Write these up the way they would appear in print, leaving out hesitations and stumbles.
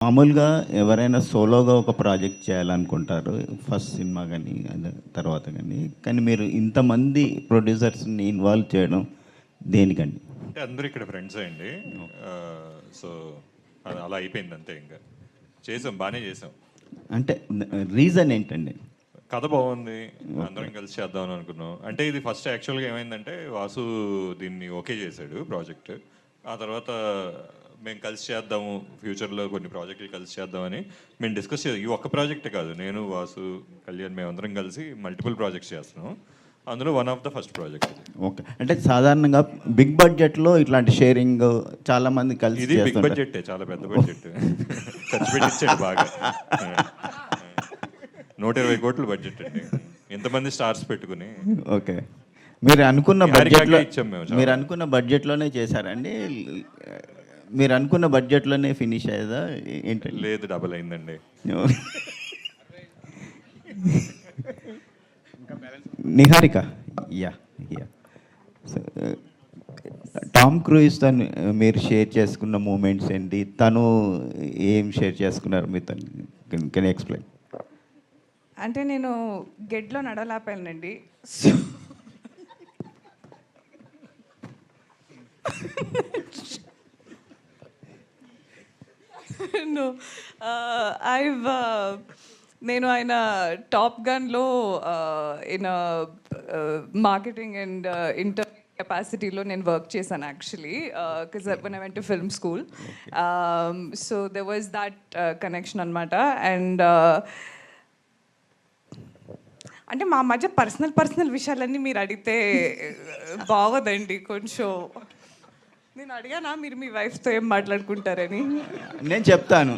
మామూలుగా ఎవరైనా సోలోగా ఒక ప్రాజెక్ట్ చేయాలనుకుంటారు, ఫస్ట్ సినిమా కానీ తర్వాత కానీ మీరు ఇంతమంది ప్రొడ్యూసర్స్ని ఇన్వాల్వ్ చేయడం దేనికండి? అంటే అందరూ ఇక్కడ ఫ్రెండ్సే అండి. సో అది అలా అయిపోయింది అంతే. ఇంకా చేసాం, బాగానే చేసాం. అంటే రీజన్ ఏంటండి? కథ బాగుంది, అందరం కలిసి చేద్దామని అనుకున్నాం. అంటే ఇది ఫస్ట్ యాక్చువల్గా ఏమైందంటే వాసు దీన్ని ఓకే చేశాడు ప్రాజెక్ట్. ఆ తర్వాత మేము కలిసి చేద్దాము, ఫ్యూచర్లో కొన్ని ప్రాజెక్టులు కలిసి చేద్దామని మేము డిస్కస్ చేద్దాం. ఈ ఒక్క ప్రాజెక్టే కాదు, నేను వాసు కళ్యాణ్ మేమందరం కలిసి మల్టిపుల్ ప్రాజెక్ట్స్ చేస్తున్నాం. అందులో one of the first project. Okay, అంటే సాధారణంగా బిగ్ బడ్జెట్లో ఇట్లాంటి షేరింగ్ చాలా మంది కలిసి ఇది బిగ్ బడ్జెట్, చాలా పెద్ద బడ్జెట్ ఖర్చు పెట్టి ఇచ్చాడు బాగా. 120 కోట్లు బడ్జెట్ అండి, ఎంతమంది స్టార్స్ పెట్టుకుని. ఓకే, మీరు అనుకున్న బడ్జెట్లో ఇచ్చాం మేము. మీరు అనుకున్న బడ్జెట్లోనే చేశారండి? మీరు అనుకున్న బడ్జెట్లోనే ఫినిష్ అయ్యేదా ఏంటి? లేదు, డబుల్ అయిందండి. నిహారిక, యా యా టామ్ క్రూయిస్తో మీరు షేర్ చేసుకున్న మూమెంట్స్ ఏంటి? తను ఏం షేర్ చేసుకున్నారు మీతో? Can explain? అంటే నేను గెడ్లో నడవలేపానండి. నో, నేను ఆయన టాప్ గన్లో ఇన్ మార్కెటింగ్ అండ్ ఇంటర్ కెపాసిటీలో నేను వర్క్ చేశాను actually, because when I went to film school. So there was that connection అనమాట. అండ్ అంటే మా మధ్య పర్సనల్ విషయాలన్నీ మీరు అడిగితే బాగోదండి కొంచెం. నేను అడిగానా మీరు మీ వైఫ్తో ఏం మాట్లాడుకుంటారని? నేను చెప్తాను.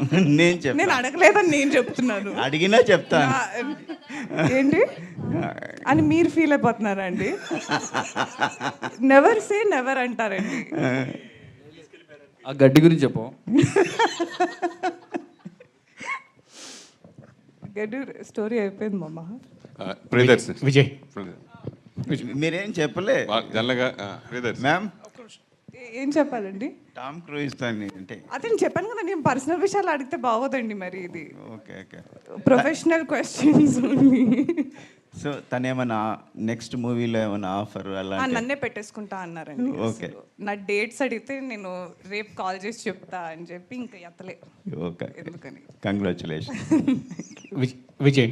నేను అడగలేదని నేను చెప్తున్నాను. అడిగినా చెప్తాను. ఏంటి అని మీరు ఫీల్ అయిపోతున్నారా అండి? నెవర్ సే నెవర్ అంటారండి. ఆ గడ్డి గురించి చెప్పు. గడ్డి స్టోరీ అయిపోయింది మామ. విజయ్ మీరేం చెప్పలే మ్యామ్. ఏం చెప్పాలండి? టామ్ క్రూయిస్ అంటే అదే నేను చెప్పాను కదా, నేను పర్సనల్ విషయాలు అడిగితే బాగోదండి మరి. ఇది okay okay, professional questions only. So తను ఏమైనా నెక్స్ట్ మూవీలో ఏమైనా ఆఫర్ అలా? నన్నే పెట్టేసుకుంటా అన్నారండి. ఓకే, నా డేట్స్ అడిగితే నేను రేపు కాల్ చేసి చెప్తా అని చెప్పి ఇంకా ఎత్తలే. ఓకే, ఎందుకని. కంగ్రాచులేషన్. విజయ్